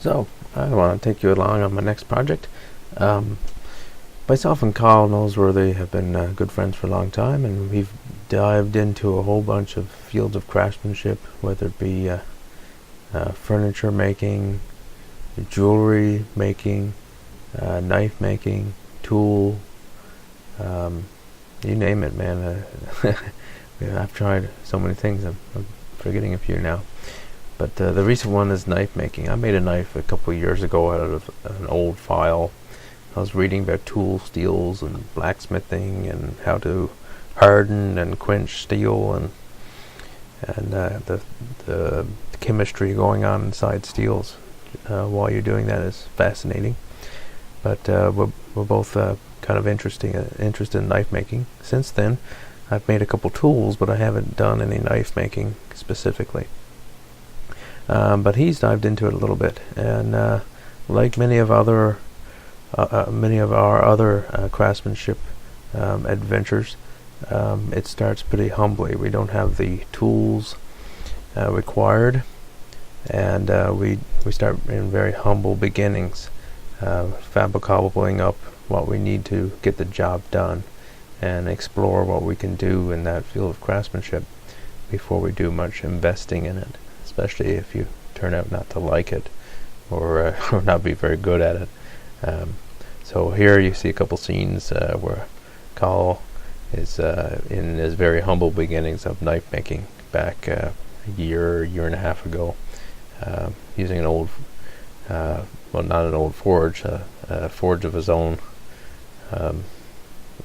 So, I want to take you along on my next project. Um, Myself and Carl Noseworthy have been good friends for a long time, and we've dived into a whole bunch of fields of craftsmanship, whether it be furniture making, jewelry making, knife making, tool, um, you name it, man. I've tried so many things, I'm forgetting a few now. But the recent one is knife making. I made a knife a couple of years ago out of an old file. I was reading about tool steels and blacksmithing and how to harden and quench steel and the chemistry going on inside steels while you're doing that is fascinating. But we're both kind of interested in knife making. Since then, I've made a couple tools, but I haven't done any knife making specifically. But he's dived into it a little bit, and like many of our other craftsmanship adventures, it starts pretty humbly. We don't have the tools required, and we start in very humble beginnings, fabricating up what we need to get the job done, and explore what we can do in that field of craftsmanship before we do much investing in it, especially if you turn out not to like it or or not be very good at it. So here you see a couple scenes where Carl is in his very humble beginnings of knife making back a year and a half ago, using an old, well, not an old forge, a forge of his own. Um,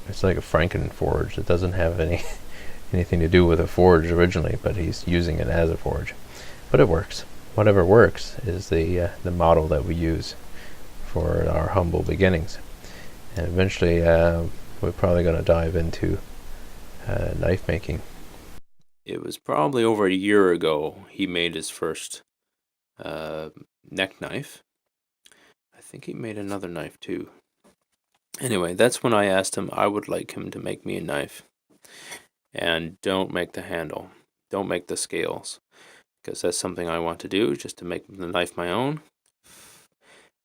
it's like a Franken forge. It doesn't have anything to do with a forge originally, but he's using it as a forge. But it works. Whatever works is the model that we use for our humble beginnings. And eventually, we're probably going to dive into knife making. It was probably over a year ago he made his first neck knife. I think he made another knife too. Anyway, that's when I asked him I would like him to make me a knife. And don't make the handle. Don't make the scales. Because that's something I want to do, just to make the knife my own.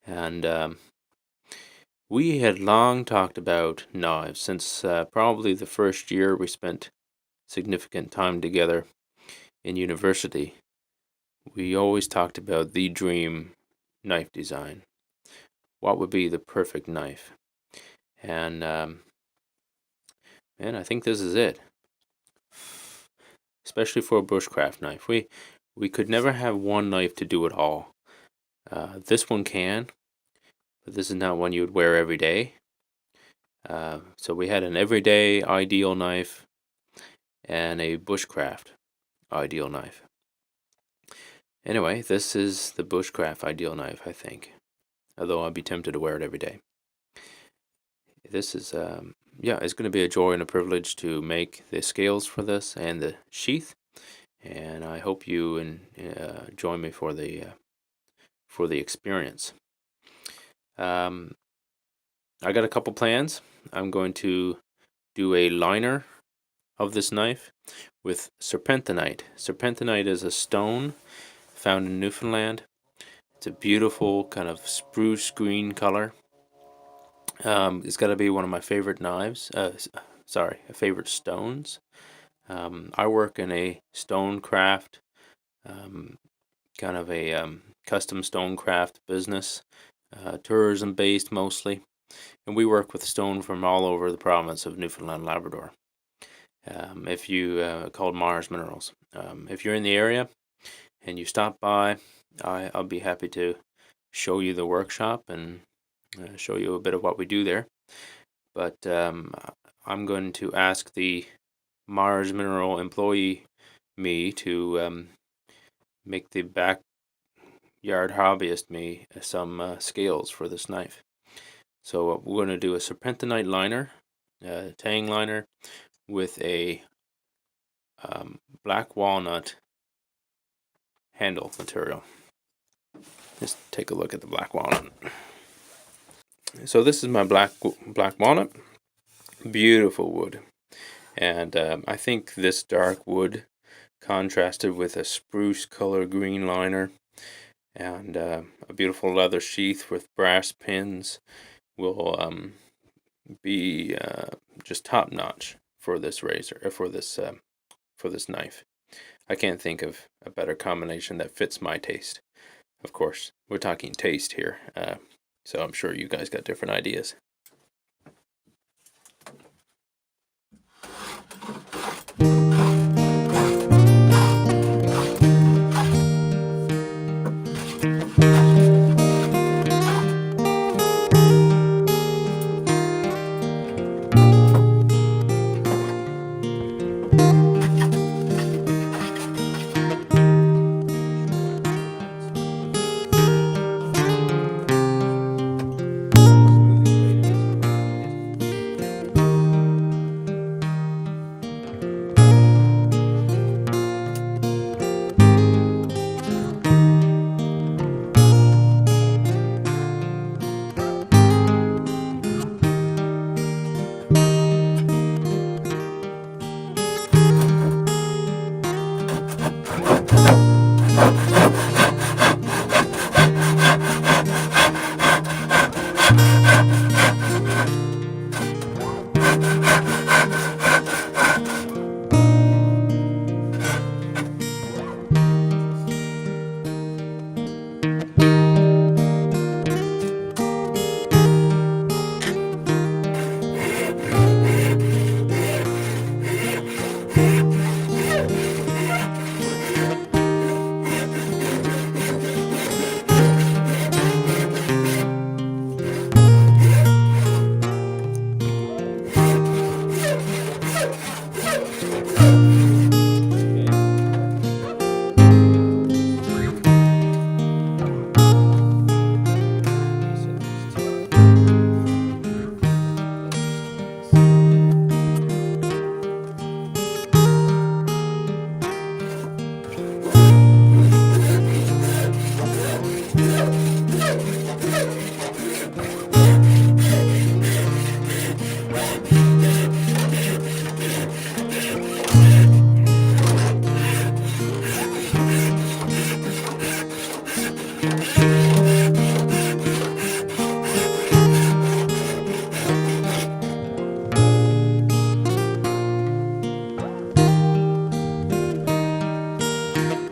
And we had long talked about knives since probably the first year we spent significant time together in university. We always talked about the dream knife design. What would be the perfect knife? And man, I think this is it. Especially for a bushcraft knife. We could never have one knife to do it all. This one can, but this is not one you would wear every day. So we had an everyday ideal knife and a bushcraft ideal knife. Anyway, this is the bushcraft ideal knife, I think. Although I'd be tempted to wear it every day. This is, yeah, it's going to be a joy and a privilege to make the scales for this and the sheath. And I hope you join me for the experience. I got a couple plans. I'm going to do a liner of this knife with serpentinite. Serpentinite is a stone found in Newfoundland. It's a beautiful kind of spruce green color. It's got to be one of my favorite knives. Favorite stones. I work in a stone craft, kind of a custom stone craft business, tourism based mostly, and we work with stone from all over the province of Newfoundland, Labrador. If you called Mars Minerals. If you're in the area and you stop by, I'll be happy to show you the workshop and show you a bit of what we do there. But I'm going to ask the Mars Mineral employee me to make the backyard hobbyist me some scales for this knife. So we're going to do a serpentinite liner, tang liner, with a black walnut handle material. Just take a look at the black walnut. So this is my black walnut. Beautiful wood. And I think this dark wood contrasted with a spruce color green liner and a beautiful leather sheath with brass pins will be just top notch for this razor, for this knife. I can't think of a better combination that fits my taste. Of course, we're talking taste here, so I'm sure you guys got different ideas.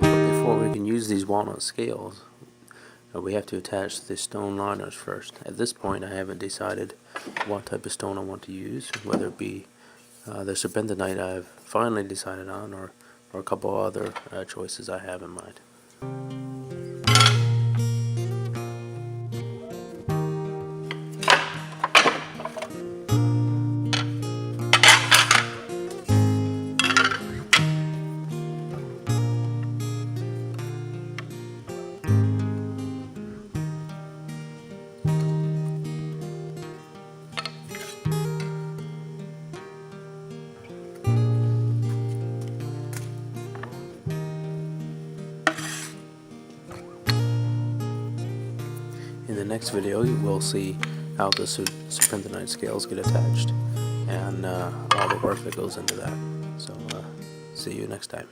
Before we can use these walnut scales, we have to attach the stone liners first. At this point, I haven't decided what type of stone I want to use, whether it be the serpentinite I've finally decided on, or a couple other choices I have in mind. In the next video, we'll see how the serpentinite scales get attached and all the work that goes into that. So, see you next time.